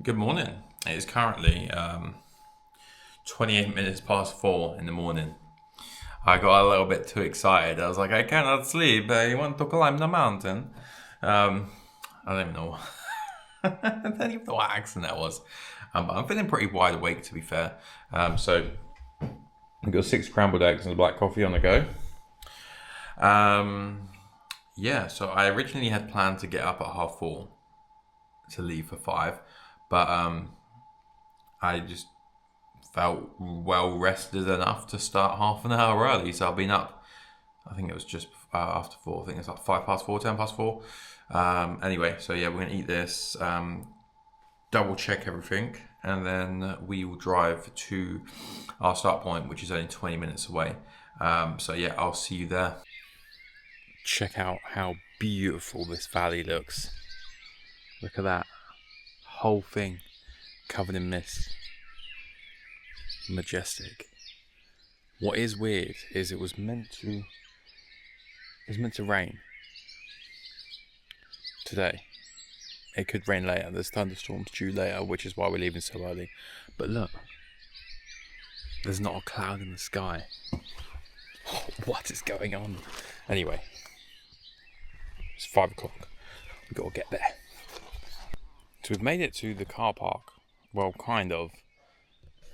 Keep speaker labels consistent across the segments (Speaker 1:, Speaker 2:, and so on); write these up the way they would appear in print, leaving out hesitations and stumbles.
Speaker 1: Good morning. It is currently 28 minutes past 4 in the morning. I got a little bit too excited. I was like, I cannot sleep. I want to climb the mountain. I don't even know. I don't even know what accent that was. But I'm feeling pretty wide awake, to be fair. So I've got 6 scrambled eggs and a black coffee on the go. Yeah, so I originally had planned to get up at 4:30 to leave for 5. But I just felt well rested enough to start half an hour early. So I've been up, I think it was just after 4. I think it's like 5 past 4, 10 past 4. Anyway, so yeah, we're going to eat this, double check everything, and then we will drive to our start point, which is only 20 minutes away. So yeah, I'll see you there. Check out how beautiful this valley looks. Look at that. Whole thing covered in mist. Majestic. What is weird is it was meant to rain today. It could rain later. There's thunderstorms due later, which is why we're leaving so early. But look, there's not a cloud in the sky. What is going on? Anyway, it's 5 o'clock. We've got to get there. So we've made it to the car park. Well, kind of.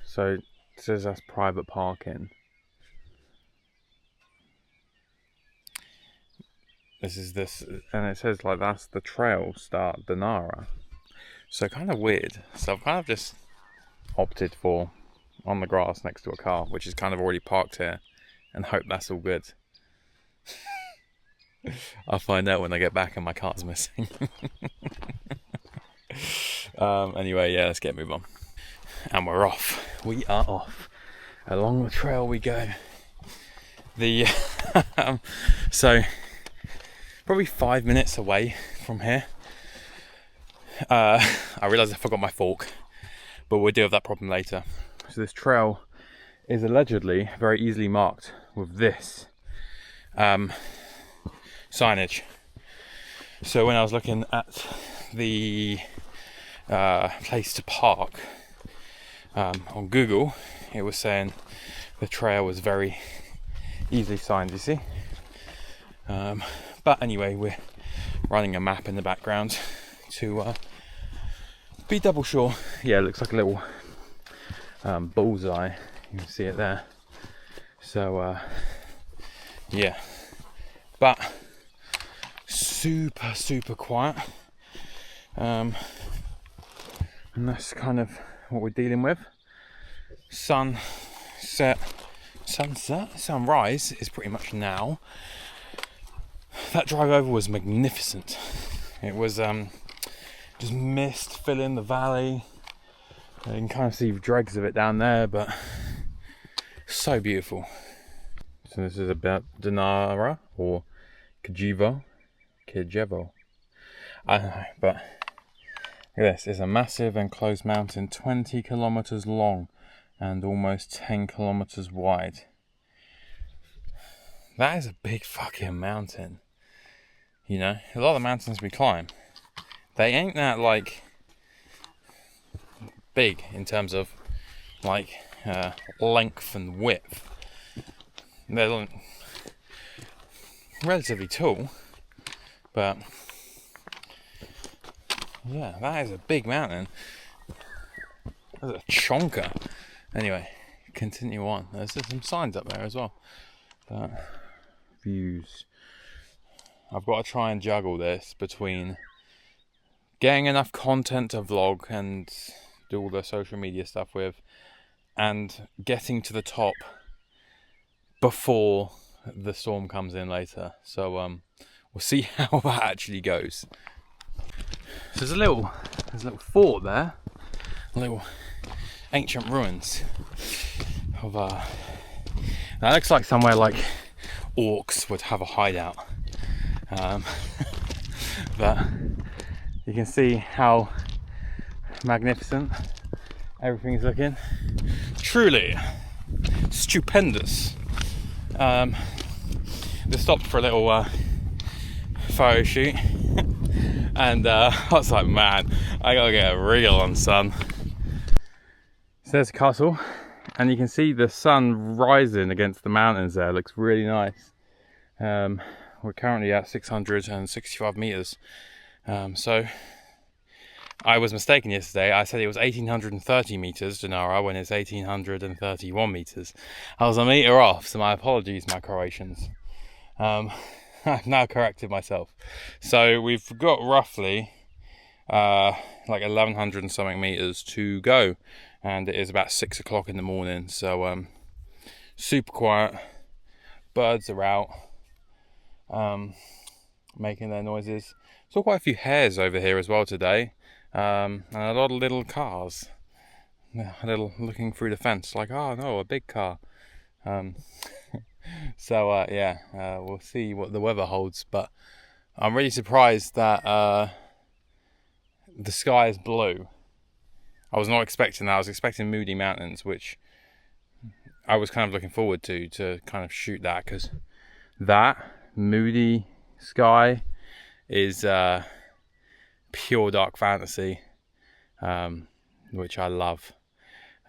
Speaker 1: So it says that's private parking. This, and it says like that's the trail start, Dinara. So kind of weird. So I've kind of just opted for on the grass next to a car, which is kind of already parked here, and hope that's all good. I'll find out when I get back and my car's missing. Anyway, yeah, let's get a move on. And we're off. We are off. Along the trail we go. So probably 5 minutes away from here. I realised I forgot my fork, but we'll deal with that problem later. So this trail is allegedly very easily marked with this signage. So when I was looking at the place to park on Google, it was saying the trail was very easily signed, you see. But anyway, we're running a map in the background to be double sure. Yeah, it looks like a little bullseye. You can see it there. So yeah, but super quiet. And that's kind of what we're dealing with. Sunrise is pretty much now. That drive over was magnificent. It was just mist filling the valley. You can kind of see dregs of it down there, but so beautiful. So this is about Dinara or Kijevo. I don't know, but look at this. It's a massive enclosed mountain, 20 kilometers long and almost 10 kilometers wide. That is a big fucking mountain. You know, a lot of the mountains we climb, they ain't that like big in terms of like length and width. They're relatively tall, but yeah, that is a big mountain. That's a chonker. Anyway, continue on. There's some signs up there as well. But views. I've got to try and juggle this between getting enough content to vlog and do all the social media stuff with, and getting to the top before the storm comes in later. So we'll see how that actually goes. So there's a little fort there, little ancient ruins of that looks like somewhere like orcs would have a hideout. But you can see how magnificent everything's looking. Truly stupendous. They stopped for a little photo shoot.
Speaker 2: And I was like, man, I gotta get a reel on, son. So there's the castle, and you can see the sun rising against the mountains there. It looks really nice. We're currently at 665 meters. So I was mistaken yesterday. I said it was 1830 meters, Dinara, when it's 1831 meters. I was a meter off, so my apologies, my Croatians. I've now corrected myself. So we've got roughly like 1100 and something meters to go, and it is about 6 o'clock in the morning. So super quiet. Birds are out, making their noises. Saw quite a few hares over here as well today. And a lot of little cars, a little looking through the fence, like, oh no, a big car. So yeah, we'll see what the weather holds, but I'm really surprised that the sky is blue. I was not expecting that. I was expecting moody mountains, which I was kind of looking forward to kind of shoot that, because that moody sky is pure dark fantasy, which I love.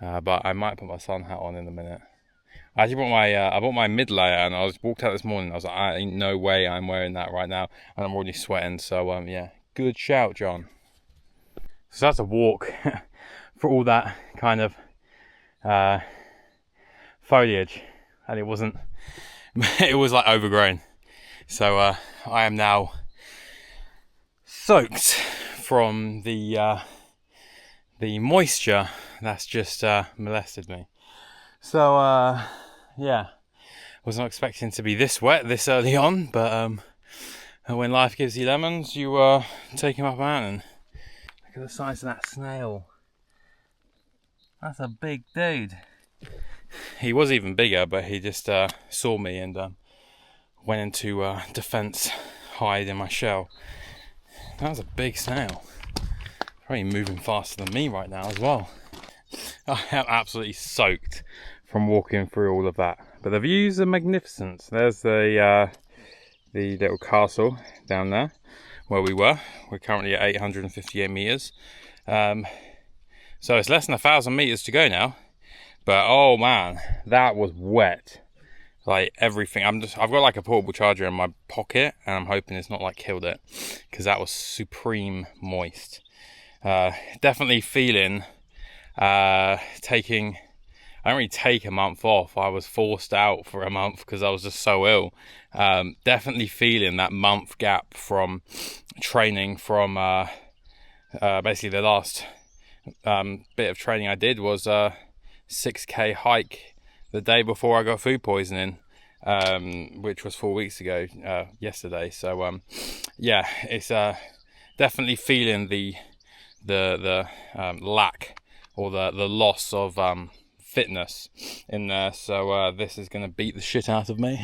Speaker 2: But I might put my sun hat on in a minute. I actually bought my mid layer, and I walked out this morning. I was like, I ain't no way I'm wearing that right now, and I'm already sweating. So yeah, good shout, John. So that's a walk for all that kind of foliage, and it wasn't. It was like overgrown. So I am now soaked from the moisture that's just molested me. So yeah, was not expecting to be this wet this early on, but when life gives you lemons, you take him up a mountain. Look at the size of that snail. That's a big dude. He was even bigger, but he just saw me and went into defense, hide in my shell. That was a big snail. Probably moving faster than me right now as well. I am absolutely soaked from walking through all of that, but the views are magnificent. There's the little castle down there where we were. We're currently at 858 meters, so it's less than 1,000 meters to go now. But oh man, that was wet. Like everything. I've got like a portable charger in my pocket, and I'm hoping it's not like killed it, because that was supreme moist. Definitely feeling taking. I didn't really take a month off. I was forced out for a month because I was just so ill. Definitely feeling that month gap from training from basically the last bit of training I did was 6k hike the day before I got food poisoning, which was 4 weeks ago yesterday. So yeah, it's definitely feeling the lack or the loss of fitness in there. So this is going to beat the shit out of me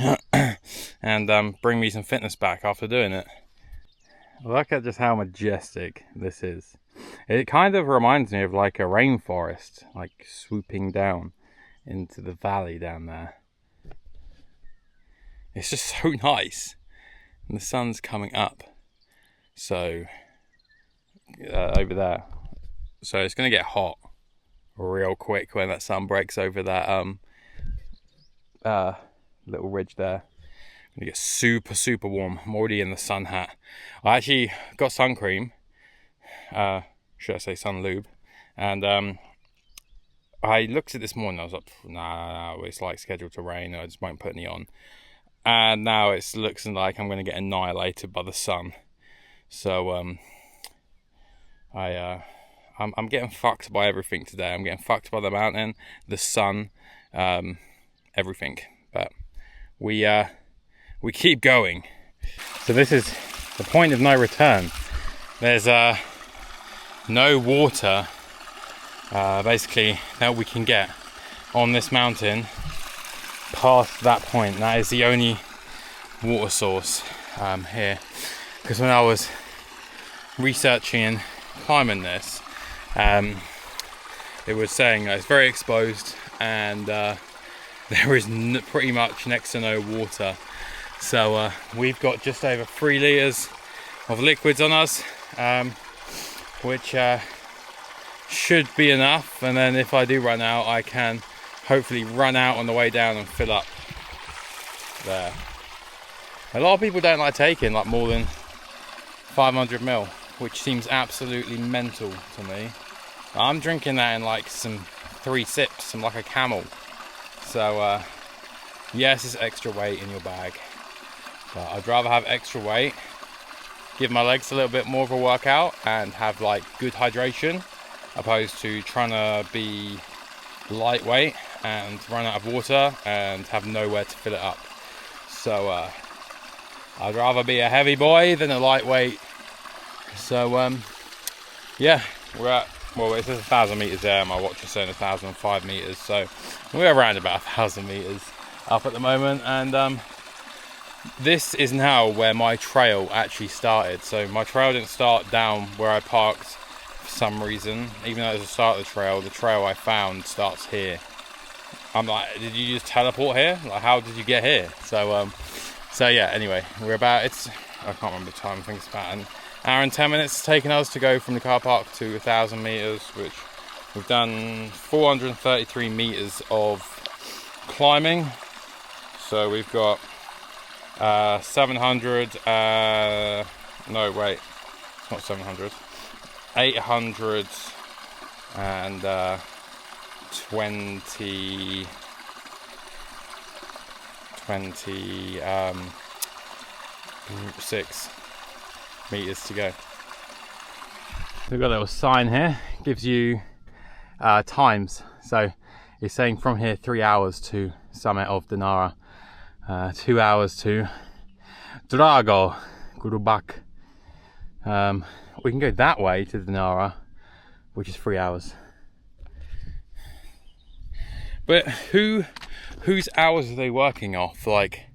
Speaker 2: and bring me some fitness back after doing it. Look at just how majestic this is. It kind of reminds me of like a rainforest, like swooping down into the valley down there. It's just so nice, and the sun's coming up, so over there, so it's going to get hot real quick when that sun breaks over that little ridge there. I'm gonna get super warm. I'm already in the sun hat. I actually got sun cream, should I say sun lube, and I looked at it this morning. I was like, nah, it's like scheduled to rain. I just won't put any on. And now it looks like I'm going to get annihilated by the sun. So I'm getting fucked by everything today. I'm getting fucked by the mountain, the sun, everything. But we keep going. So this is the point of no return. There's no water basically that we can get on this mountain past that point. That is the only water source here, because when I was researching and climbing this, it was saying that it's very exposed and there is pretty much next to no water. So we've got just over 3 litres of liquids on us, which should be enough. And then if I do run out, I can hopefully run out on the way down and fill up there. A lot of people don't like taking like more than 500 ml, which seems absolutely mental to me. I'm drinking that in like some 3 sips. I'm like a camel. So yes, it's extra weight in your bag, but I'd rather have extra weight, give my legs a little bit more of a workout and have like good hydration, opposed to trying to be lightweight and run out of water and have nowhere to fill it up. So I'd rather be a heavy boy than a lightweight. So yeah, we're at, well, it says 1,000 meters there, my watch is saying 1,005 meters, so we're around about 1,000 meters up at the moment. And this is now where my trail actually started. So my trail didn't start down where I parked for some reason, even though it was the start of the trail I found starts here. I'm like, did you just teleport here? Like, how did you get here? So yeah, anyway, we're about, I can't remember the time, I think it's about an hour and 10 minutes it's taken us to go from the car park to 1,000 meters, which we've done 433 meters of climbing. So we've got 700, no wait, it's not 700, 800 and 26 meters to go. We've got a little sign here, gives you times. So it's saying from here 3 hours to summit of Dinara, 2 hours to Drago, Gurubak. We can go that way to Dinara, which is 3 hours. But whose hours are they working off? Like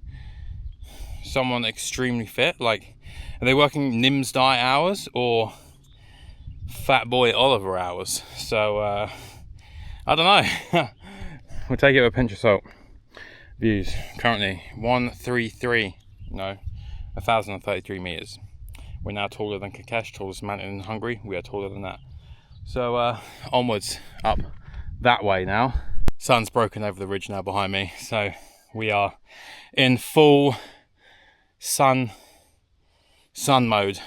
Speaker 2: someone extremely fit? Like, are they working Nim's diet hours or Fat Boy Oliver hours? So I don't know. We'll take it with a pinch of salt. Views currently 1,033 meters. We're now taller than Kakesh, tallest mountain in Hungary. We are taller than that. So onwards up that way now. Sun's broken over the ridge now behind me, so we are in full sun mode.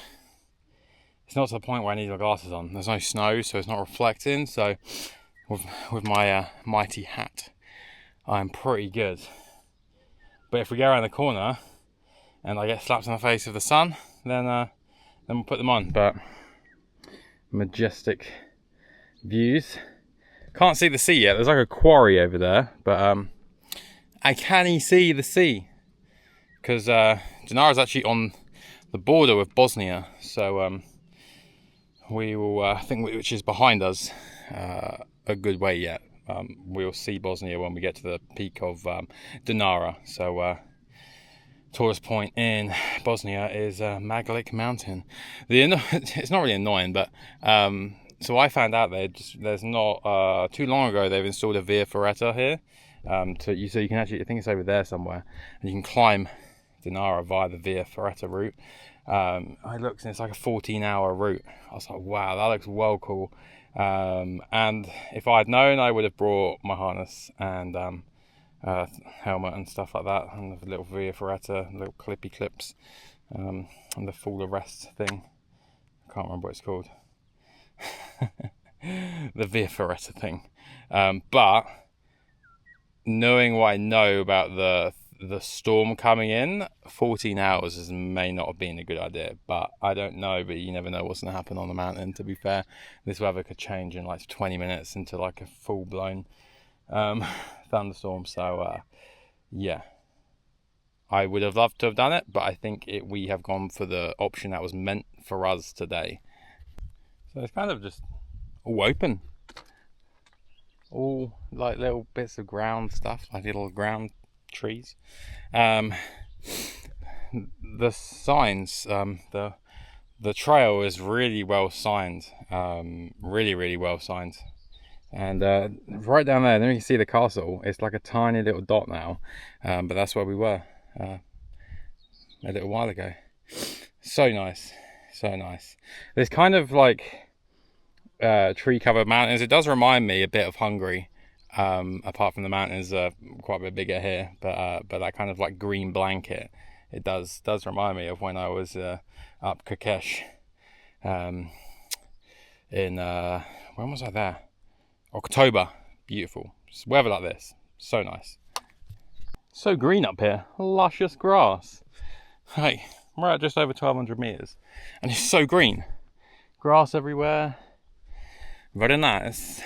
Speaker 2: It's not to the point where I need my glasses on. There's no snow, so it's not reflecting. So with my mighty hat, I'm pretty good. But if we go around the corner and I get slapped in the face of the sun, then we'll put them on. But majestic views. Can't see the sea yet. There's like a quarry over there, but I can see the sea because Dinara is actually on the border with Bosnia. So we will, I think, which is behind us, a good way yet. We'll see Bosnia when we get to the peak of Dinara. So tallest point in Bosnia is Majestic Mountain. It's not really annoying, but so I found out there's not too long ago they've installed a via ferrata here. So you can actually, I think it's over there somewhere, and you can climb Dinara via the via ferrata route. I looked and it's like a 14-hour route. I was like, wow, that looks well cool. And if I had known, I would have brought my harness and helmet and stuff like that, and the little via ferrata, little clippy clips, and the full arrest thing. I can't remember what it's called. The via ferrata thing. But knowing what I know about the storm coming in, 14 hours may not have been a good idea, but I don't know. But you never know what's going to happen on the mountain. To be fair, this weather could change in like 20 minutes into like a full-blown thunderstorm. So yeah, I would have loved to have done it, but I think we have gone for the option that was meant for us today. So it's kind of just all open, all like little bits of ground stuff, like little ground trees. The signs, the trail is really well signed, really well signed. And right down there, then you can see the castle. It's like a tiny little dot now, but that's where we were a little while ago. So nice, So nice. This kind of like tree covered mountains, it does remind me a bit of Hungary. Apart from the mountains are quite a bit bigger here, but that kind of like green blanket, it does remind me of when I was up Krkesh in when was I there? October. Beautiful. Just weather like this, so nice. So green up here, luscious grass. Hey, we're at just over 1,200 meters, and it's so green. Grass everywhere. Very nice.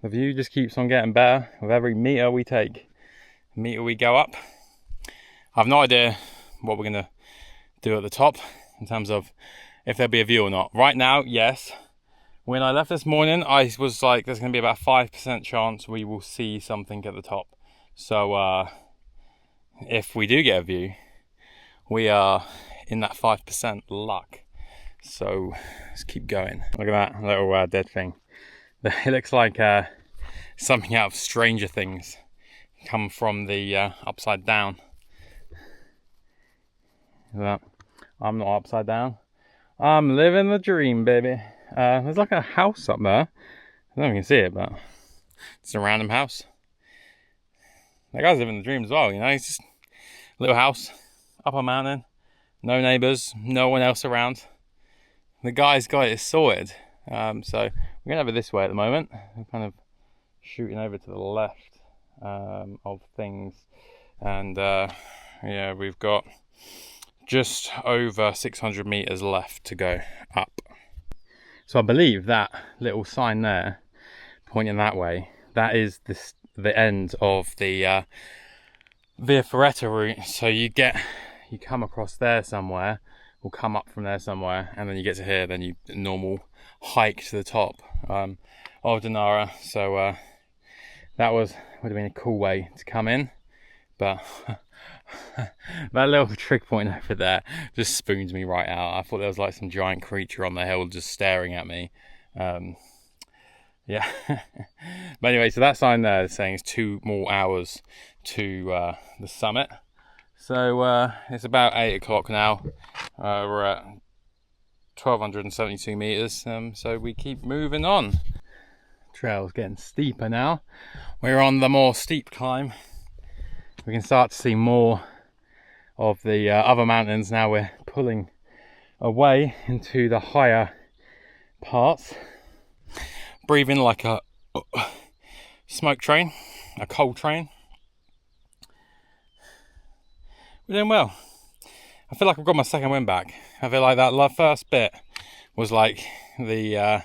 Speaker 2: The view just keeps on getting better with every meter we take. The meter we go up. I have no idea what we're gonna do at the top in terms of if there'll be a view or not. Right now, yes. When I left this morning, I was like, there's gonna be about 5% chance we will see something at the top. So if we do get a view, we are in that 5% luck. So let's keep going. Look at that little dead thing. It looks like something out of Stranger Things, come from the upside down. Look at that. I'm not upside down. I'm living the dream, baby. There's like a house up there. I don't know if you can see it, but it's a random house. That guy's living the dream as well, you know. It's just a little house up a mountain, no neighbours, no one else around. The guy's got it sorted. So we're going over this way at the moment. We're kind of shooting over to the left of things. And yeah, we've got just over 600 meters left to go up. So I believe that little sign there, pointing that way, that is the end of the Via Ferrata route. So you come across there somewhere, or come up from there somewhere, and then you get to here, then you normal hike to the top of Dinara. So that would have been a cool way to come in, but that little trig point over there just spoons me right out. I thought there was like some giant creature on the hill just staring at me. Yeah. But anyway, so that sign there is saying it's 2 more hours to the summit. So it's about 8 o'clock now. We're at 1,272 meters, so we keep moving on. Trail's getting steeper now. We're on the more steep climb. We can start to see more of the other mountains now. We're pulling away into the higher parts. Breathing like a smoke train, a coal train. We're doing well. I feel like I've got my second wind back. I feel like that first bit was like the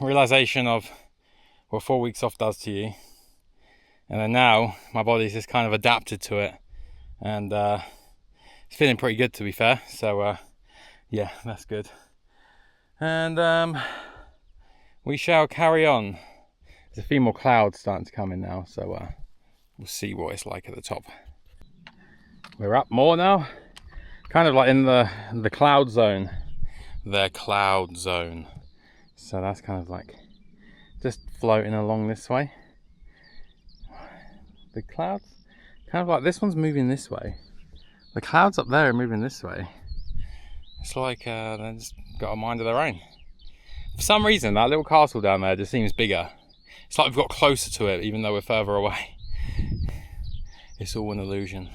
Speaker 2: realization of what 4 weeks off does to you. And then now my body's just kind of adapted to it. And it's feeling pretty good, to be fair. So yeah, that's good. And we shall carry on. There's a few more clouds starting to come in now. So we'll see what it's like at the top. We're up more now. Kind of like in the cloud zone. The cloud zone. So that's kind of like just floating along this way. The clouds, kind of like this one's moving this way. The clouds up there are moving this way. It's like they've just got a mind of their own. For some reason, that little castle down there just seems bigger. It's like we've got closer to it, even though we're further away. It's all an illusion.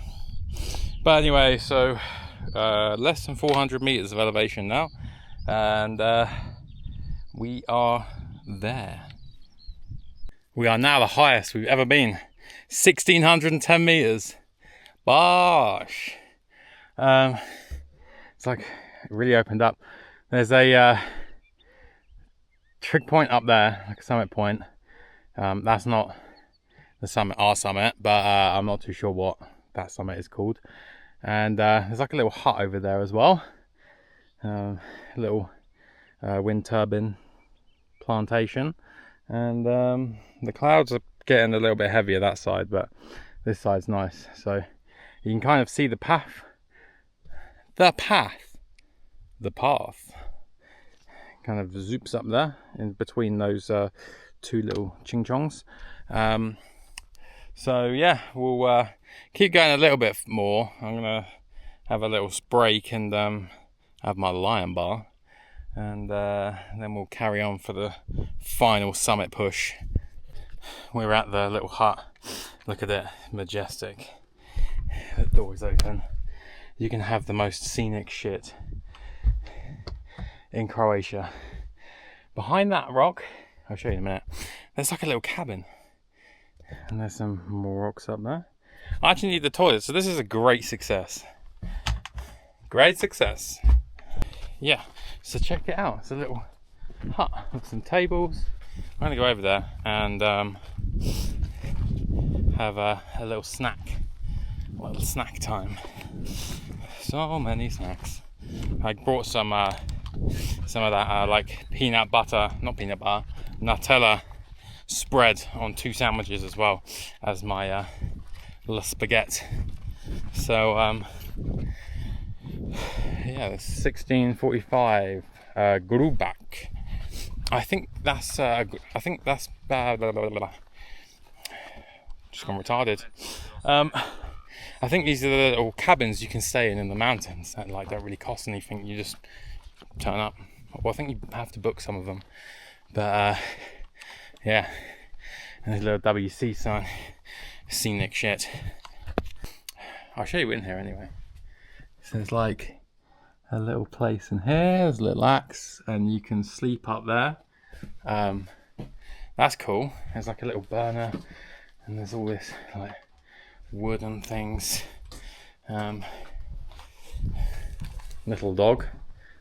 Speaker 2: But anyway, so less than 400 meters of elevation now, and we are there. We are now the highest we've ever been, 1,610 meters. Bosh! It's like it really opened up. There's a trig point up there, like a summit point. That's not the summit, our summit, but I'm not too sure what that summit is called. And there's like a little hut over there as well. A little wind turbine plantation. And the clouds are getting a little bit heavier that side, but this side's nice. So you can kind of see the path. The path kind of zoops up there in between those two little ching chongs. So yeah, we'll keep going a little bit more. I'm gonna have a little break and have my lion bar, and then we'll carry on for the final summit push. We're at the little hut. Look at it, majestic. The door is open. You can have the most scenic shit in Croatia. Behind that rock, I'll show you in a minute, there's like a little cabin. And there's some more rocks up there. I actually need the toilet, so this is a great success. Great success. Yeah, so check it out. It's a little hut with some tables. I'm gonna go over there and have a little snack. A little snack time. So many snacks. I brought some of that like peanut butter, not peanut butter, Nutella spread on 2 sandwiches as well as my little spaghetti. So yeah, it's 1645 Grubak. I think that's blah, blah, blah, blah. Just gone retarded. I think these are the little cabins you can stay in the mountains that like don't really cost anything. You just turn up. Well, I think you have to book some of them, but yeah. And there's a little WC sign, scenic shit. I'll show you in here anyway. So there's like a little place in here. There's a little axe, and you can sleep up there. That's cool. There's like a little burner, and there's all this like wooden things. Little dog,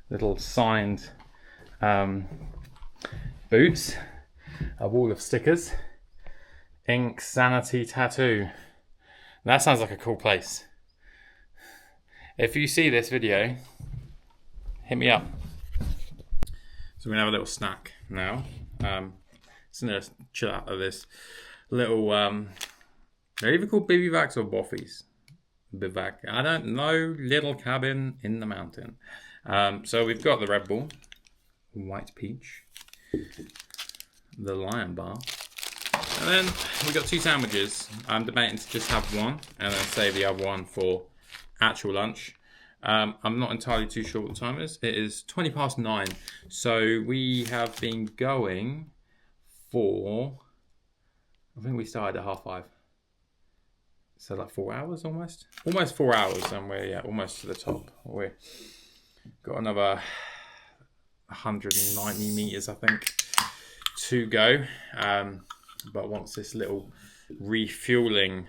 Speaker 2: little signed boots, a wall of stickers, ink, sanity, tattoo. That sounds like a cool place. If you see this video, hit me up. So we're gonna have a little snack now. Just gonna chill out of this little they're either called bivouacs or boffies. Bivouac, I don't know, little cabin in the mountain. So we've got the Red Bull, white peach, the lion bar, and then we've got 2 sandwiches. I'm debating to just have one and then save the other one for actual lunch. I'm not entirely too sure what the time is. It is 9:20, so we have been going for, I think we started at 5:30. So like 4 hours almost 4 hours, and we're almost to the top. We've got another 190 meters, I think, to go. But once this little refueling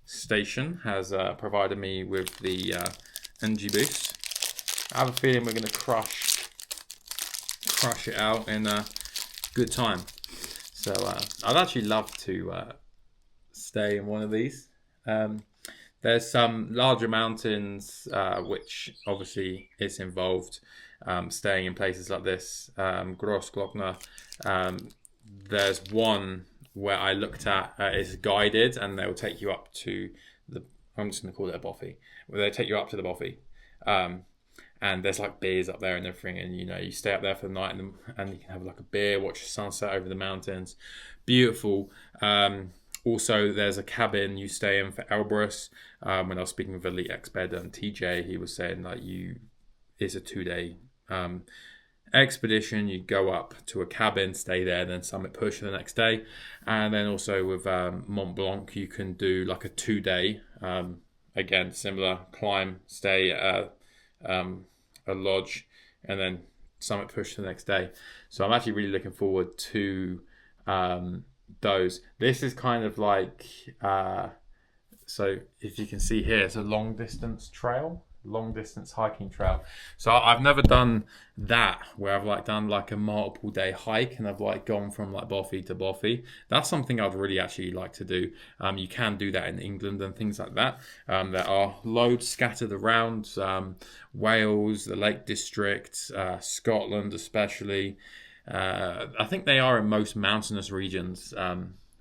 Speaker 2: station has provided me with the energy boost, I have a feeling we're going to crush it out in a good time. So I'd actually love to stay in one of these. There's some larger mountains which obviously is involved staying in places like this. Grossglockner. There's one where I looked at is guided, and they'll take you up to the, I'm just going to call it a bothy, where they take you up to the bothy, and there's like beers up there and everything, and you stay up there for the night, and you can have like a beer, watch the sunset over the mountains. Beautiful. Also, there's a cabin you stay in for Elbrus. When I was speaking with Elite Exped and TJ, he was saying that it's a 2-day expedition. You go up to a cabin, stay there, then summit push the next day. And then also with Mont Blanc, you can do like a 2-day, again, similar climb, stay at a lodge, and then summit push the next day. So I'm actually really looking forward to those. This is kind of like so if you can see here, it's a long distance hiking trail. So I've never done that where I've done a multiple day hike, and I've gone from bothy to bothy. That's something I'd really actually like to do. You can do that in England and things like that. There are loads scattered around Wales, the Lake District, Scotland especially. I think they are in most mountainous regions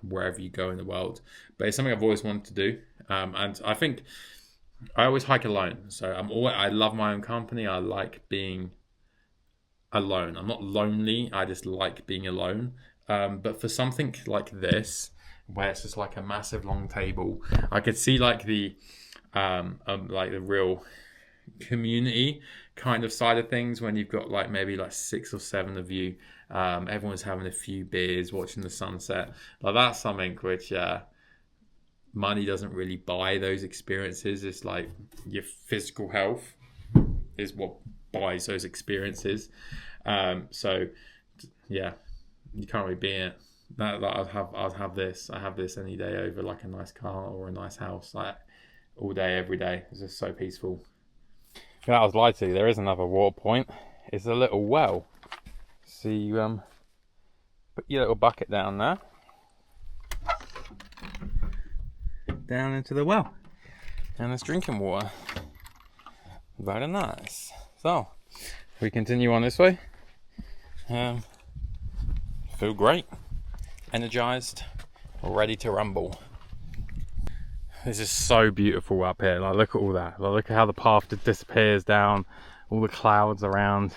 Speaker 2: wherever you go in the world, but it's something I've always wanted to do, and I think I always hike alone. So I love my own company. I like being alone. I'm not lonely, I just like being alone, but for something like this where it's just a massive long table, I could see the real
Speaker 1: community kind of side of things when you've got like maybe like 6 or 7 of you. Everyone's having a few beers, watching the sunset. Like that's something which money doesn't really buy those experiences. It's like your physical health is what buys those experiences. So yeah, you can't really beat it. I'd have this. I have this any day over like a nice car or a nice house, like all day, every day. It's just so peaceful.
Speaker 2: Yeah, I was lied to. There is another water point. It's a little well. So you put your little bucket down there, down into the well, and it's drinking water. Very nice. So we continue on this way. Feel great, energized, ready to rumble. This is so beautiful up here. Like, look at all that. Like, look at how the path disappears down, all the clouds around.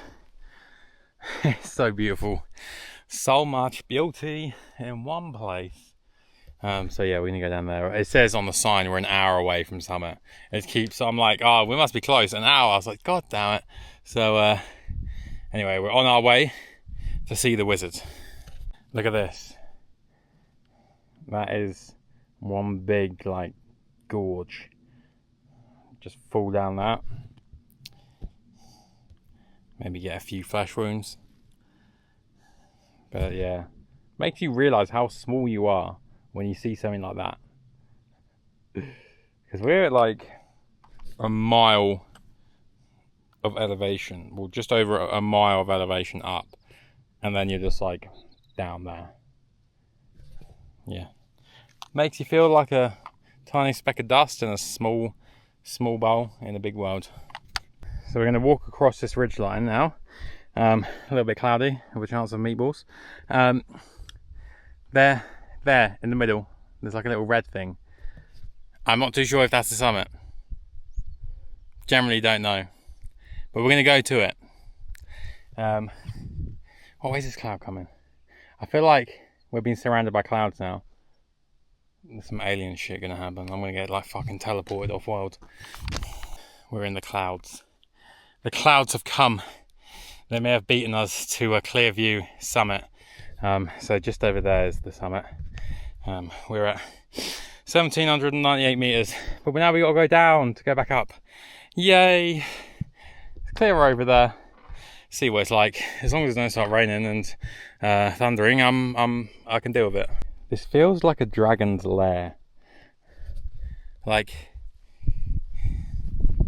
Speaker 2: It's so beautiful. So much beauty in one place. So yeah, we need to go down there. It says on the sign we're an hour away from Summit. I'm like, oh, we must be close. An hour. I was like, God damn it. So anyway, we're on our way to see the wizard. Look at this. That is one big like gorge. Just fall down that. Maybe get a few flesh wounds. But yeah, makes you realise how small you are when you see something like that. Because we're at like a mile of elevation. Well, just over a mile of elevation up. And then you're just like down there. Yeah. Makes you feel like a tiny speck of dust in a small bowl in a big world. So we're going to walk across this ridge line now. A little bit cloudy, with a chance of meatballs. There in the middle, there's like a little red thing. I'm not too sure if that's the summit. Generally don't know. But we're going to go to it. Oh, where's this cloud coming? I feel like we're being surrounded by clouds now. There's some alien shit going to happen. I'm going to get like fucking teleported off world. We're in the clouds. The clouds have come. They may have beaten us to a Clearview summit. So just over there is the summit. We're at 1,798 metres. But now we've got to go down to go back up. Yay! It's clear over there. See what it's like. As long as it doesn't start raining and thundering, I can deal with it. This feels like a dragon's lair. Like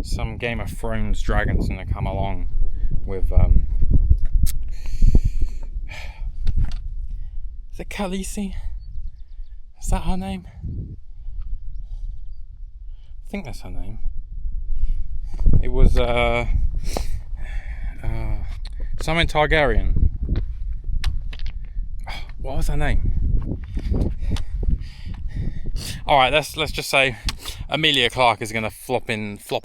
Speaker 2: some Game of Thrones dragons gonna come along with is it Khaleesi? Is that her name? I think that's her name. It was something Targaryen. What was her name? Alright, let's just say Emilia Clarke is gonna flop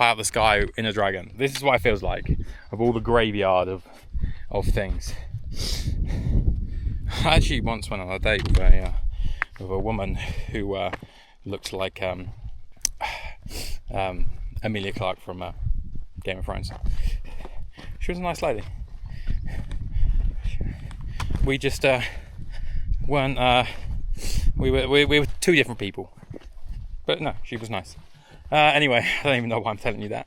Speaker 2: out the sky in a dragon. This is what it feels like, of all the graveyard of things. I actually once went on a date with a woman who looked like Emilia Clarke from Game of Thrones. She was a nice lady. We just weren't. We were two different people. But no, she was nice. Anyway, I don't even know why I'm telling you that.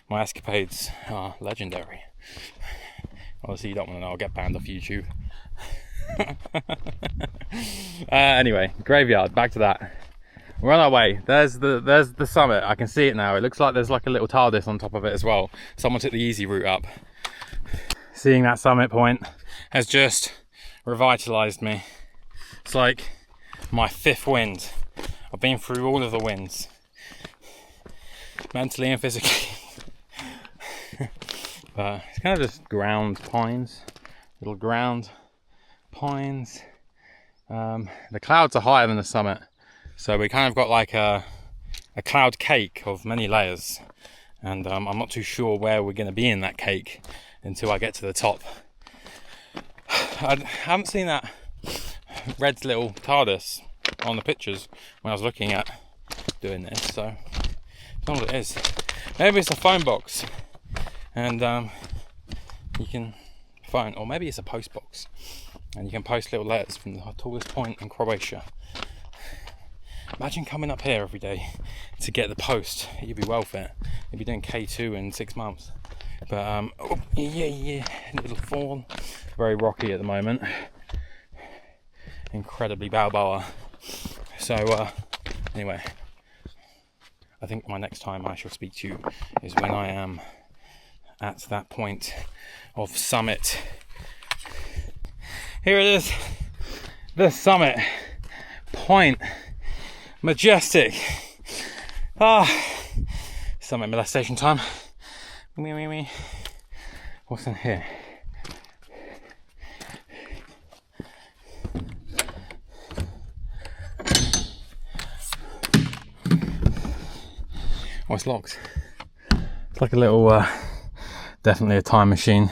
Speaker 2: My escapades are legendary. Obviously, you don't want to know. I'll get banned off YouTube. Anyway, graveyard. Back to that. We're on our way. There's the summit. I can see it now. It looks like there's like a little TARDIS on top of it as well. Someone took the easy route up. Seeing that summit point has just revitalized me. It's like my fifth wind. I've been through all of the winds, mentally and physically. But it's kind of just ground pines, little ground pines. The clouds are higher than the summit, so we kind of got like a cloud cake of many layers, and I'm not too sure where we're going to be in that cake until I get to the top. I haven't seen that red little TARDIS on the pictures when I was looking at doing this, so I don't know what it is. Maybe it's a phone box, and you can phone, or maybe it's a post box, and you can post little letters from the tallest point in Croatia. Imagine coming up here every day to get the post. You'd be well fit. You'd be doing K2 in 6 months. But oh, yeah, little fall. Very rocky at the moment. Incredibly Balboa. So anyway, I think my next time I shall speak to you is when I am at that point of summit. Here it is, the summit point, majestic. Summit molestation time. What's in here? Oh, it's locked. It's like a little, definitely a time machine.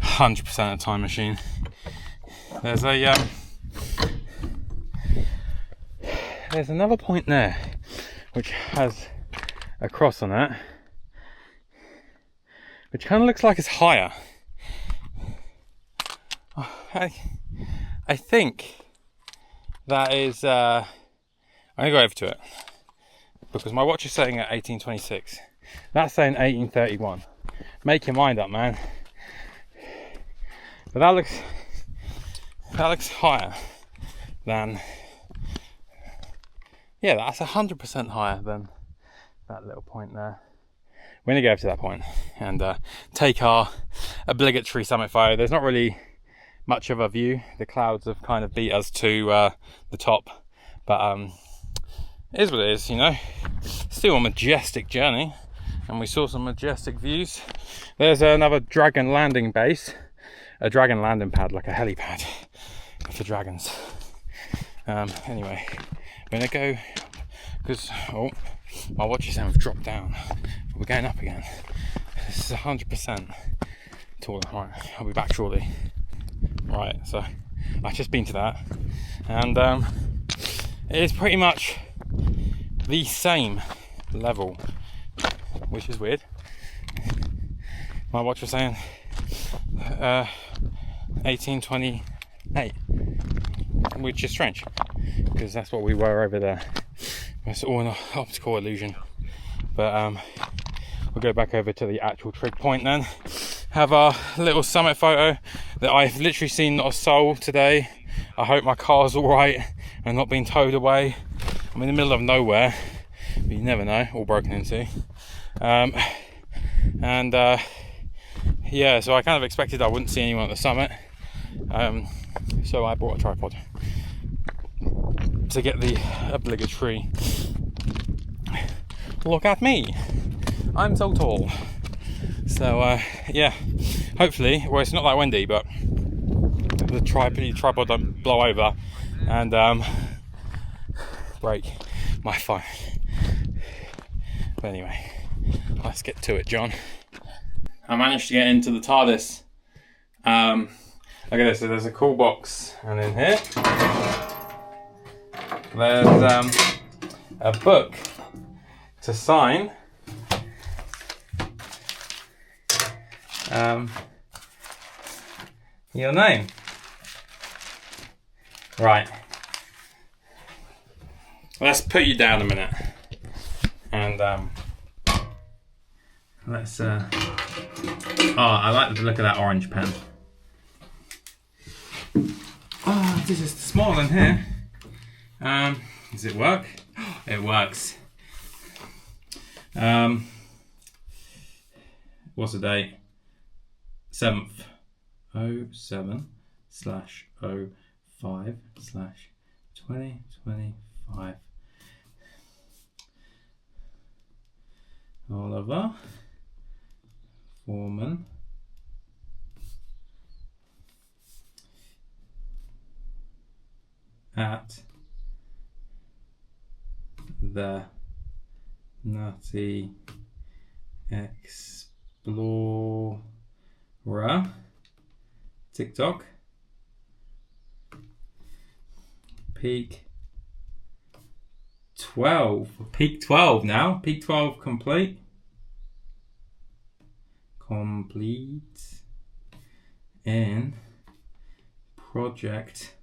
Speaker 2: 100% a time machine. There's another point there, which has a cross on it, which kind of looks like it's higher. I think that is. I'm gonna go over to it because my watch is saying at 1826. That's saying 1831. Make your mind up, man. But that looks higher than. Yeah, that's 100% higher than that little point there. We're gonna go over to that point and take our obligatory summit photo. There's not really much of a view. The clouds have kind of beat us to the top, but it is what it is, you know. Still a majestic journey, and we saw some majestic views. There's another dragon landing base, a dragon landing pad, like a helipad for dragons. Anyway, we're gonna go because my watch is saying we've dropped down. We're going up again. This is 100% taller. Right, I'll be back shortly. Right, so I've just been to that, and it is pretty much the same level, which is weird. My watch was saying 1828, which is strange because that's what we were over there. It's all an optical illusion. But we'll go back over to the actual trig point then. Have our little summit photo that I've literally seen not a soul today. I hope my car's alright and not being towed away. I'm in the middle of nowhere, but you never know, all broken into. Yeah, so I kind of expected I wouldn't see anyone at the summit. So I brought a tripod to get the obligatory look at me. I'm so tall. So yeah, hopefully, well, it's not that windy, but the tripod don't blow over and break my phone. But anyway, let's get to it, John. I managed to get into the TARDIS. Look at this, so there's a cool box, and in here there's a book to sign. Your name. Right. Let's put you down a minute. And let's oh, I like the look of that orange pen. Oh, this is small in here. Does it work? It works. What's the date? 7th 07/05/2025. Oliver Foreman at the Nutty Explorer TikTok. Peak 12. Peak 12 now. Peak 12 complete. complete in Project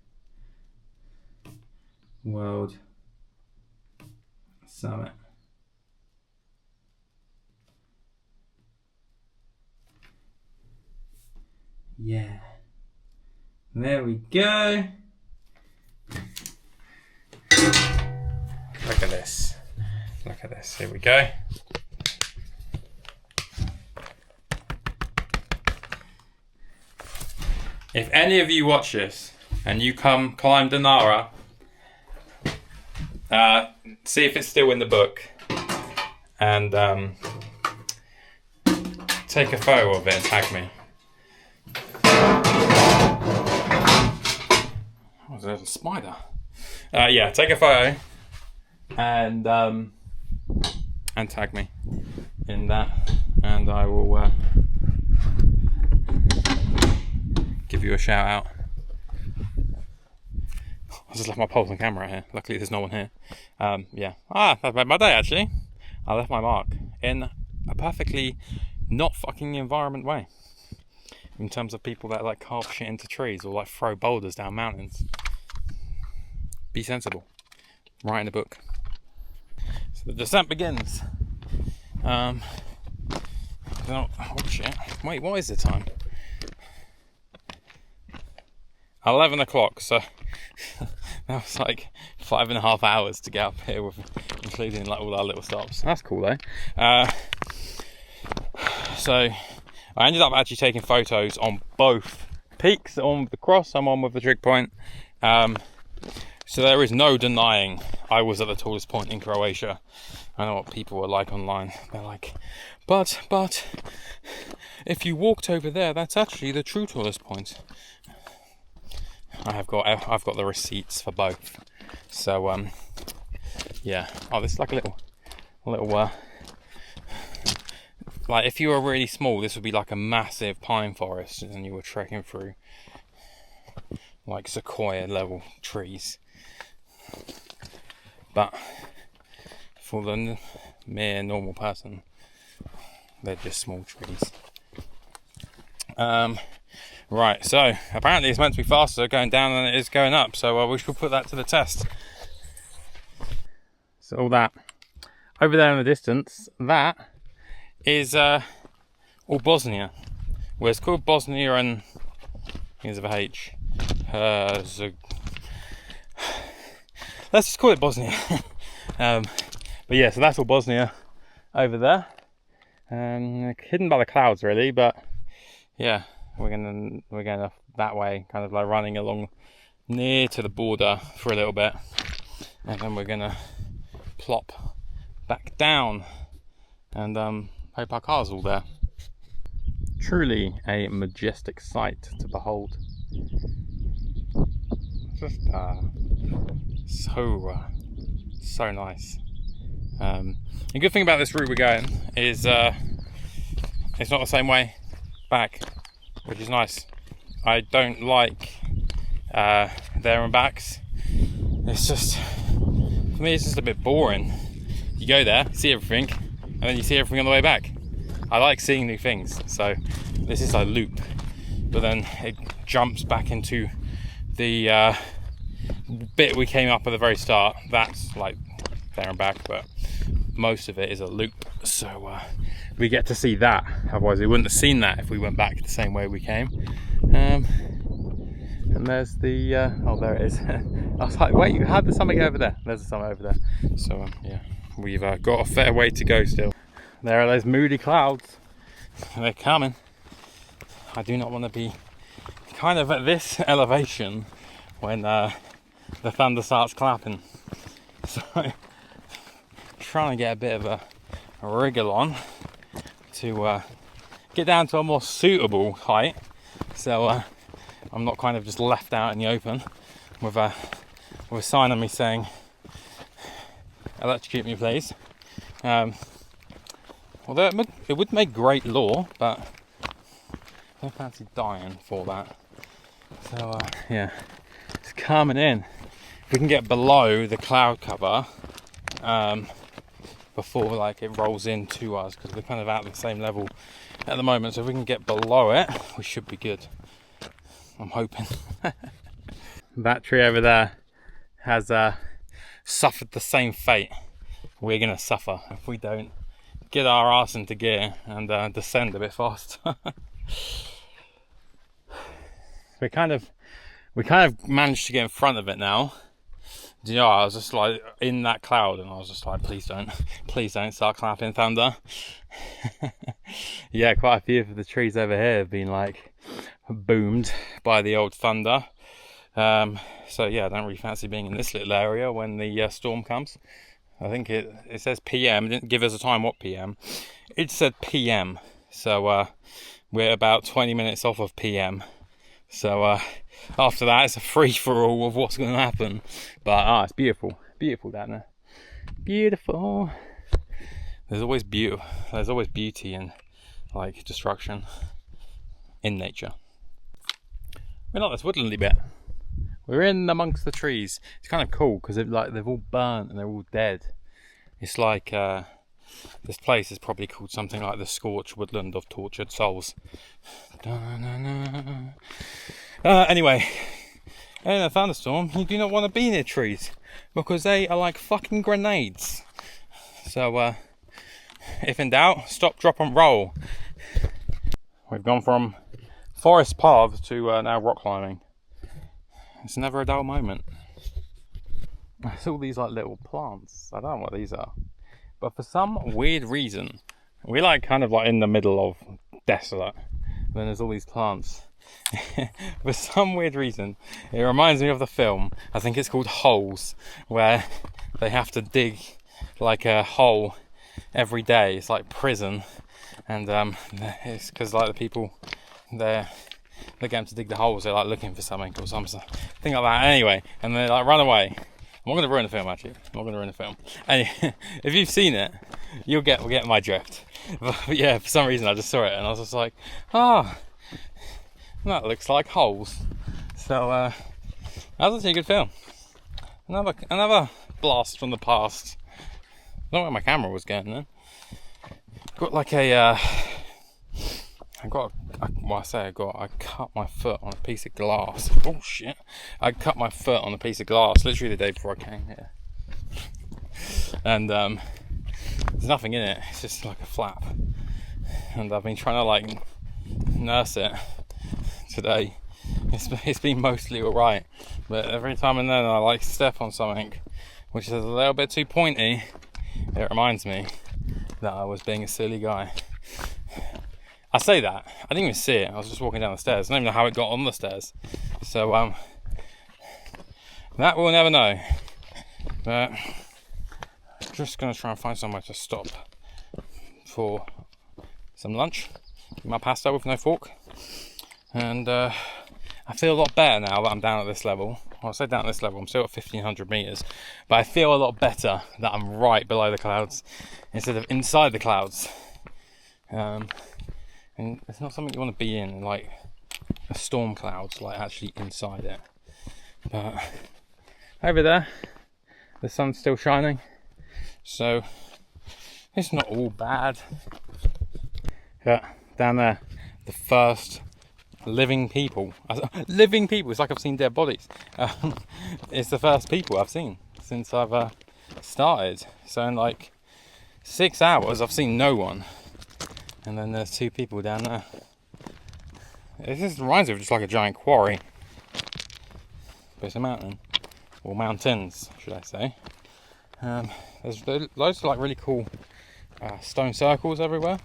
Speaker 2: World Summit. Yeah. There we go. Look at this. Look at this. Here we go. If any of you watch this and you climb Dinara, see if it's still in the book and take a photo of it and tag me. Oh, there's a little spider. Yeah, take a photo and tag me in that, and I will give you a shout out. I just left my poles and camera here. Luckily there's no one here. Yeah. That made my day actually. I left my mark in a perfectly not fucking environment way. In terms of people that like carve shit into trees or like throw boulders down mountains. Be sensible. Write in the book. So the descent begins. Oh shit. Wait, what is the time? 11 o'clock, so that was like 5.5 hours to get up here, with including like all our little stops. That's cool though. So I ended up actually taking photos on both peaks, on the cross and on with the trig point. So there is no denying I was at the tallest point in Croatia. I know what people were like online. They're like, but if you walked over there, that's actually the true tallest point. I've got the receipts for both. So yeah. Oh, this is like a little like if you were really small, this would be like a massive pine forest, and you were trekking through like sequoia level trees. But for the mere normal person, they're just small trees. Right, so apparently it's meant to be faster going down than it is going up, so we should put that to the test. So all that over there in the distance, that is all Bosnia. Well, it's called Bosnia and begins with a H. Let's just call it Bosnia. But yeah, so that's all Bosnia over there. Hidden by the clouds really, but yeah, we're gonna that way, kind of like running along near to the border for a little bit, and then we're gonna plop back down and hope our car's all there. Truly a majestic sight to behold. Just so nice. The good thing about this route we're going is it's not the same way back, which is nice. I don't like there and backs. It's just, for me, it's just a bit boring. You go there, see everything, and then you see everything on the way back. I like seeing new things, so this is a loop, but then it jumps back into the bit we came up at the very start. That's like there and back, but most of it is a loop, so we get to see that. Otherwise we wouldn't have seen that if we went back the same way we came. And there's the oh, there it is. I was like, wait, how'd the summit go over there? There's the summit over there. So yeah, we've got a fair way to go still. There are those moody clouds. They're coming. I do not want to be kind of at this elevation when the thunder starts clapping. So trying to get a bit of a wriggle on to get down to a more suitable height, so I'm not kind of just left out in the open with a sign on me saying electrocute me please. Although it would make great lore, but I don't fancy dying for that. So yeah, it's coming in. If we can get below the cloud cover before like it rolls into us, because we're kind of at the same level at the moment, so if we can get below it, we should be good. I'm hoping. That tree over there has suffered the same fate we're going to suffer if we don't get our arse into gear and descend a bit faster. we kind of managed to get in front of it now. Do you know, I was just like in that cloud and I was just like, please don't start clapping thunder. Yeah, quite a few of the trees over here have been like boomed by the old thunder. So yeah, I don't really fancy being in this little area when the storm comes. I think it says PM, it didn't give us a time what PM. It said PM, so we're about 20 minutes off of PM. So after that, it's a free-for-all of what's going to happen. But it's beautiful down there. Beautiful. There's always beauty in like destruction in nature. We like this woodlandy bit. We're in amongst the trees. It's kind of cool because they've all burnt and they're all dead. It's like this place is probably called something like the Scorched Woodland of Tortured Souls. Anyway, in a thunderstorm, you do not want to be near trees because they are like fucking grenades. So, if in doubt, stop, drop, and roll. We've gone from forest paths to now rock climbing. It's never a dull moment. There's all these like little plants. I don't know what these are, but for some weird reason, we're like kind of like in the middle of desolate. Then there's all these plants. For some weird reason, it reminds me of the film. I think it's called Holes, where they have to dig like a hole every day. It's like prison, and it's because like the people they're getting to dig the holes. They're like looking for something or something like that. Anyway, and they like run away. I'm not going to ruin the film, actually. I'm not going to ruin the film. Anyway, if you've seen it, you'll get my drift. But yeah, for some reason I just saw it and I was just like, that looks like holes. So that was actually a good film. Another blast from the past. I don't know where my camera was going then. Got like I cut my foot on a piece of glass. Oh shit. I cut my foot on a piece of glass literally the day before I came here. And there's nothing in it, it's just like a flap. And I've been trying to like nurse it today. It's been mostly alright. But every time and then I like step on something which is a little bit too pointy, it reminds me that I was being a silly guy. I say that, I didn't even see it, I was just walking down the stairs. I don't even know how it got on the stairs. So, that we'll never know. But, I'm just going to try and find somewhere to stop for some lunch. Eat my pasta with no fork. And, I feel a lot better now that I'm down at this level. Well, I say down at this level, I'm still at 1500 metres. But I feel a lot better that I'm right below the clouds instead of inside the clouds. And it's not something you want to be in, like a storm clouds, like actually inside it. But over there, the sun's still shining, so it's not all bad. Yeah, down there, the first living people. It's like I've seen dead bodies. It's the first people I've seen since I've started. So in like 6 hours, I've seen no one. And then there's two people down there. It just reminds me of just like a giant quarry. But it's a mountain. Or mountains, should I say. There's loads of like really cool stone circles everywhere.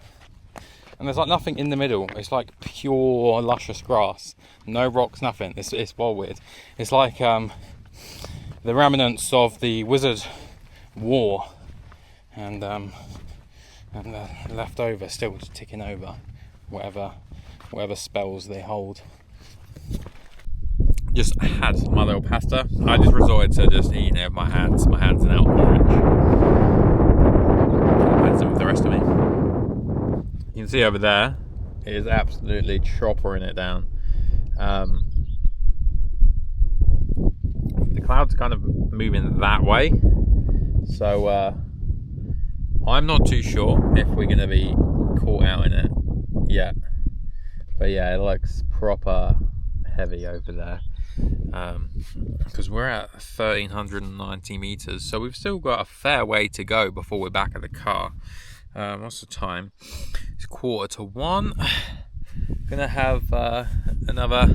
Speaker 2: And there's like nothing in the middle. It's like pure luscious grass. No rocks, nothing. It's well weird. It's like the remnants of the Wizard War. And the leftover still ticking over whatever spells they hold. Just had my little pasta. I just resorted to just eating it with my hands. My hands are now orange. I had some of the rest of me. You can see over there, it is absolutely choppering it down. The clouds are kind of moving that way, so I'm not too sure if we're going to be caught out in it yet. But yeah, it looks proper heavy over there. Because we're at 1,390 meters, so we've still got a fair way to go before we're back at the car. What's the time? It's 1:45. Gonna have another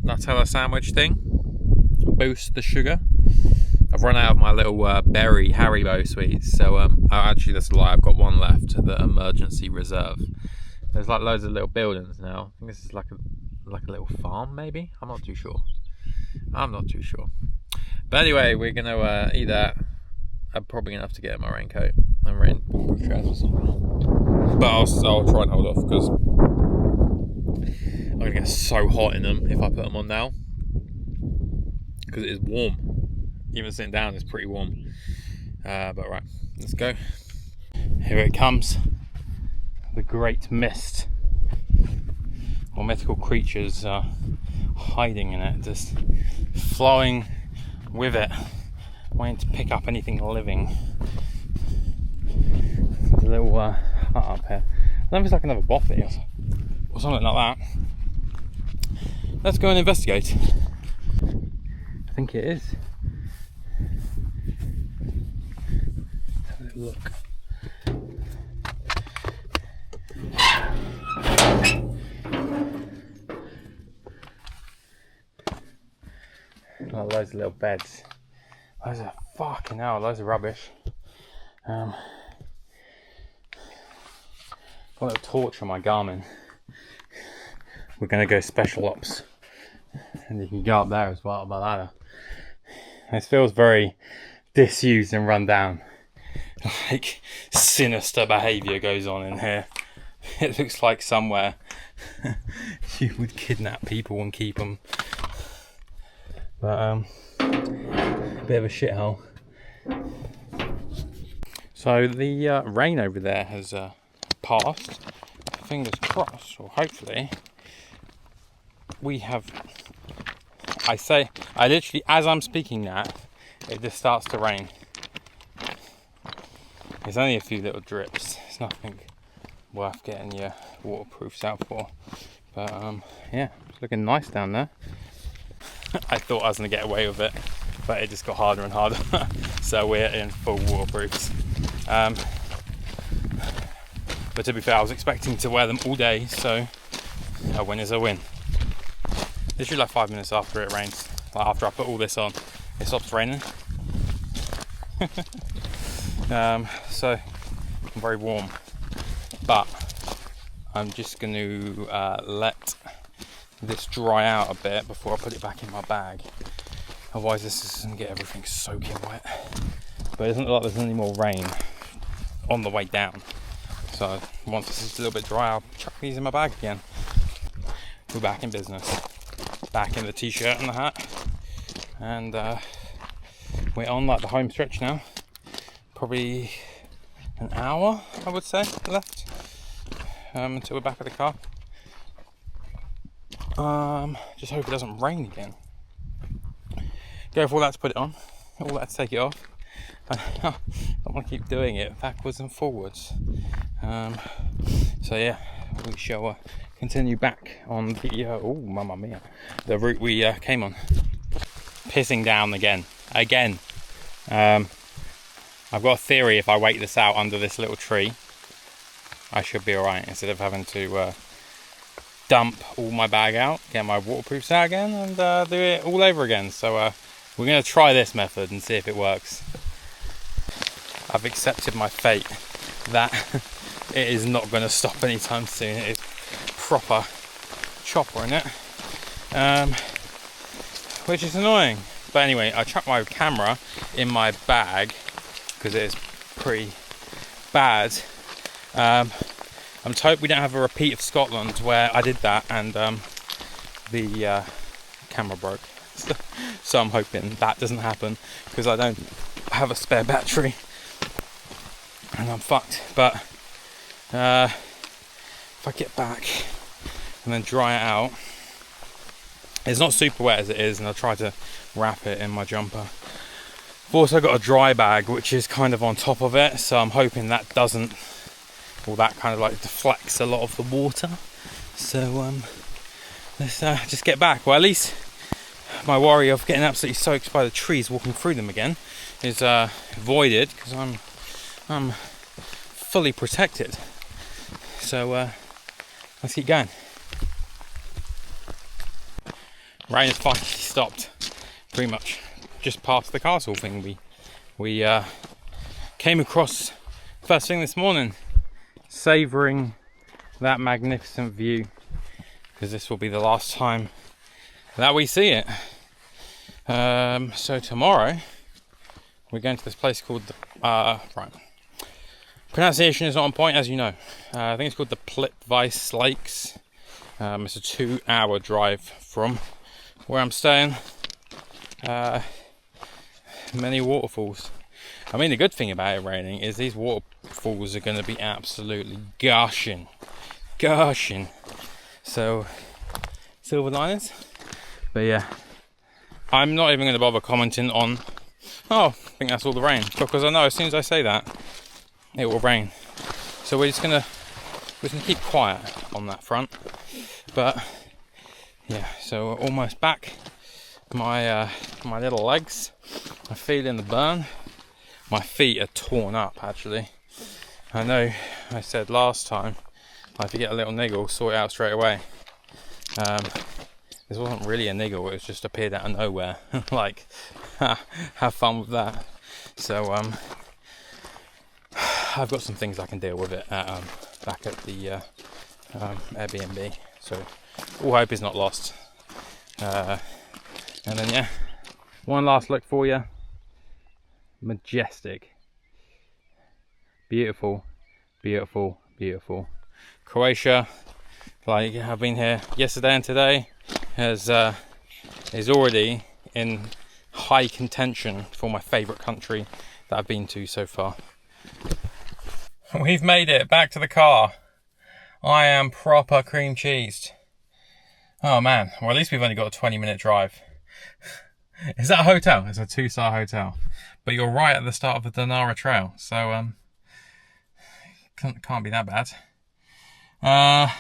Speaker 2: Nutella sandwich thing. Boost the sugar. I've run out of my little berry Haribo sweets, so actually that's a lie. I've got one left, the emergency reserve. There's like loads of little buildings now. I think this is like a little farm, maybe. I'm not too sure. But anyway, we're gonna eat that. I'm probably gonna have to get my raincoat and rainproof trousers. But I'll try and hold off because I'm gonna get so hot in them if I put them on now. Because it is warm. Even sitting down is pretty warm. But right, let's go. Here it comes. The great mist. Or mythical creatures hiding in it, just flowing with it, waiting to pick up anything living. There's a little hut up here. I don't know if it's like another bothy or something like that. Let's go and investigate. I think it is. Let's have a little look. Oh, loads of little beds. Loads of fucking hell, loads of rubbish. Got a little torch on my Garmin. We're gonna go special ops. And you can go up there as well by ladder. This feels very disused and run down. Like sinister behaviour goes on in here. It looks like somewhere you would kidnap people and keep them. But bit of a shithole. So the rain over there has passed. Fingers crossed, or hopefully. We have. I literally, as I'm speaking that, it just starts to rain. There's only a few little drips. It's nothing worth getting your waterproofs out for. But yeah, it's looking nice down there. I thought I was going to get away with it, but it just got harder and harder. So we're in full waterproofs. But to be fair, I was expecting to wear them all day, so a win is a win. Literally like 5 minutes after it rains, like after I put all this on, it stops raining. So I'm very warm, but I'm just going to let this dry out a bit before I put it back in my bag. Otherwise this is going to get everything soaking wet. But it doesn't look like there's any more rain on the way down. So once this is a little bit dry, I'll chuck these in my bag again. We're back in business. Back in the t-shirt and the hat. And we're on like the home stretch now. Probably an hour, I would say, left. Until we're back at the car. Just hope it doesn't rain again. Go for all that to put it on, all that to take it off. I don't want to keep doing it backwards and forwards. So yeah, we shall continue back on the oh mamma mia, the route we came on. Pissing down again. I've got a theory: if I wait this out under this little tree, I should be alright, instead of having to dump all my bag out, get my waterproofs out again, and do it all over again. So we're going to try this method and see if it works. I've accepted my fate that it is not going to stop anytime soon. It is proper chopper in it, which is annoying. But anyway, I chucked my camera in my bag because it is pretty bad. I'm to hope we don't have a repeat of Scotland where I did that and the camera broke. So I'm hoping that doesn't happen because I don't have a spare battery and I'm fucked. But if I get back and then dry it out, it's not super wet as it is, and I'll try to wrap it in my jumper. I've also got a dry bag which is kind of on top of it, so I'm hoping that doesn't all that kind of like deflects a lot of the water. So let's just get back. Well, at least my worry of getting absolutely soaked by the trees walking through them again is avoided, because I'm fully protected. So let's keep going. Rain has finally stopped, pretty much just past the castle thing we came across first thing this morning, savouring that magnificent view, because this will be the last time that we see it. So tomorrow we're going to this place called the pronunciation is not on point, as you know. I think it's called the Plitvice Lakes. It's a 2-hour drive from where I'm staying. Many waterfalls. I mean, the good thing about it raining is these waterfalls are going to be absolutely gushing. So, silver linings. But yeah, I'm not even going to bother commenting on, oh, I think that's all the rain, because I know as soon as I say that, it will rain. So we're gonna keep quiet on that front. But yeah, so we're almost back. My little legs are feeling the burn. My feet are torn up, actually. I know I said last time, if you get a little niggle, sort it out straight away. This wasn't really a niggle, it just appeared out of nowhere. Like, have fun with that. So I've got some things I can deal with it back at the Airbnb. So all hope is not lost. And then yeah, one last look for you. Majestic, beautiful, beautiful, beautiful. Croatia, like I've been here yesterday and today, is already in high contention for my favourite country that I've been to so far. We've made it back to the car. I am proper cream cheesed. Oh man, well at least we've only got a 20-minute drive. Is that a hotel? It's a 2-star hotel. But you're right at the start of the Dinara trail, so can't be that bad. My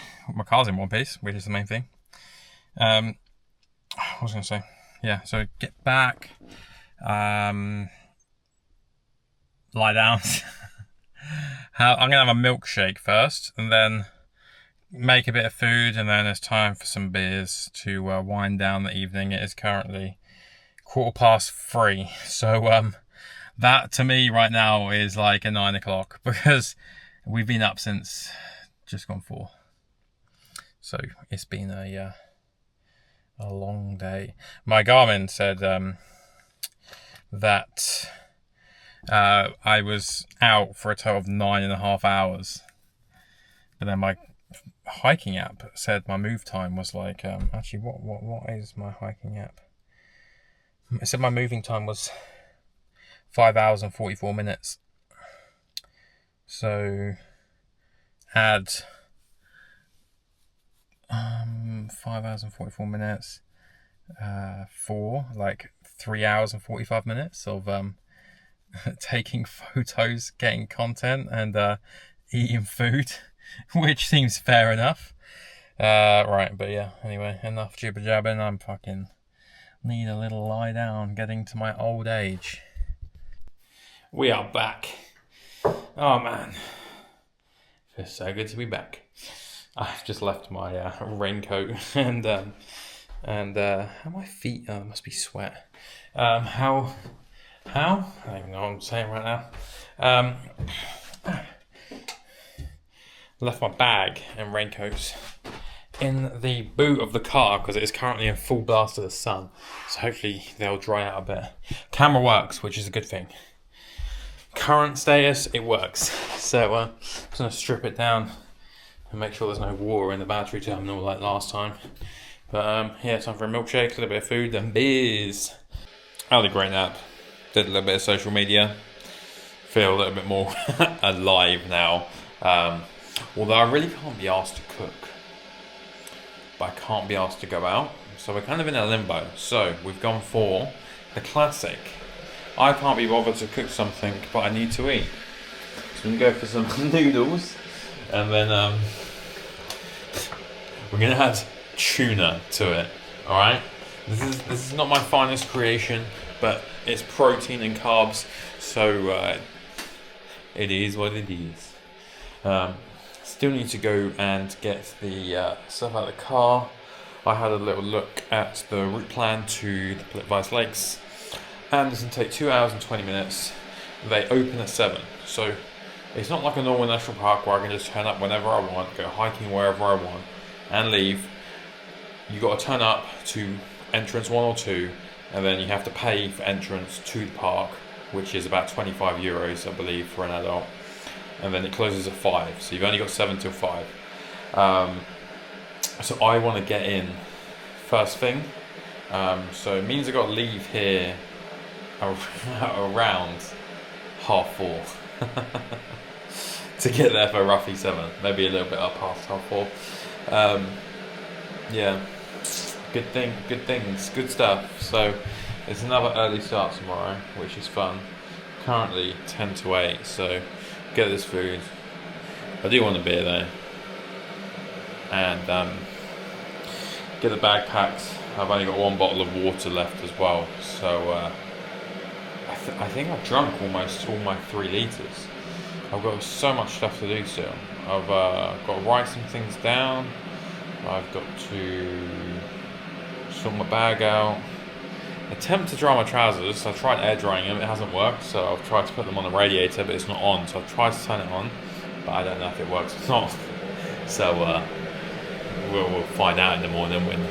Speaker 2: car's in one piece, which is the main thing. What was I going to say? Yeah, so get back, lie down. I'm going to have a milkshake first, and then make a bit of food, and then it's time for some beers to wind down the evening. It is currently 3:15, so that to me right now is like a 9 o'clock, because we've been up since just gone 4. So it's been a long day. My Garmin said that I was out for a total of 9.5 hours, but then my hiking app said my move time was like actually what is my hiking app? It said my moving time was 5 hours and 44 minutes. So add 5 hours and 44 minutes for like 3 hours and 45 minutes of taking photos, getting content, and eating food, which seems fair enough. Right, but yeah, anyway, enough jibber jabbing. I'm fucking need a little lie down, getting to my old age. We are back. Oh man, feels so good to be back. I've just left my raincoat and my feet must be sweat. How? I don't even know what I'm saying right now. Left my bag and raincoats in the boot of the car because it is currently in full blast of the sun. So hopefully they'll dry out a bit. Camera works, which is a good thing. Current status, it works. So I'm just going to strip it down and make sure there's no water in the battery terminal like last time. But yeah, time for a milkshake, a little bit of food, and beers. I had a great nap. Did a little bit of social media. Feel a little bit more alive now. Although I really can't be asked to cook. But I can't be asked to go out. So we're kind of in a limbo. So we've gone for the classic. I can't be bothered to cook something, but I need to eat. So I'm going to go for some noodles
Speaker 1: And then we're gonna add tuna to it. All right. This is not my finest creation, but it's protein and carbs, so it is what it is. Still need to go and get the stuff out of the car. I had a little look at the route plan to the Plitvice Lakes, and it's going to take 2 hours and 20 minutes. They open at 7, so it's not like a normal national park where I can just turn up whenever I want, go hiking wherever I want, and leave. You got to turn up to entrance 1 or 2, and then you have to pay for entrance to the park, which is about €25, I believe, for an adult. And then it closes at 5, so you've only got 7 till 5. So I want to get in first thing. So it means I've got to leave here around 4:30 to get there for roughly 7, maybe a little bit up past 4:30. Yeah, good things, good stuff. So it's another early start tomorrow, which is fun. Currently 10 to 8, so get this food. I do want a beer though. And get the bag packed. I've only got 1 bottle of water left as well, so I think I've drunk almost all my 3 litres. I've got so much stuff to do still. I've got to write some things down. I've got to sort my bag out. Attempt to dry my trousers. I tried air drying them, it hasn't worked, so I've tried to put them on the radiator, but it's not on, so I've tried to turn it on, but I don't know if it works or not. So we'll find out in the morning when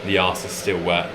Speaker 1: the arse is still wet.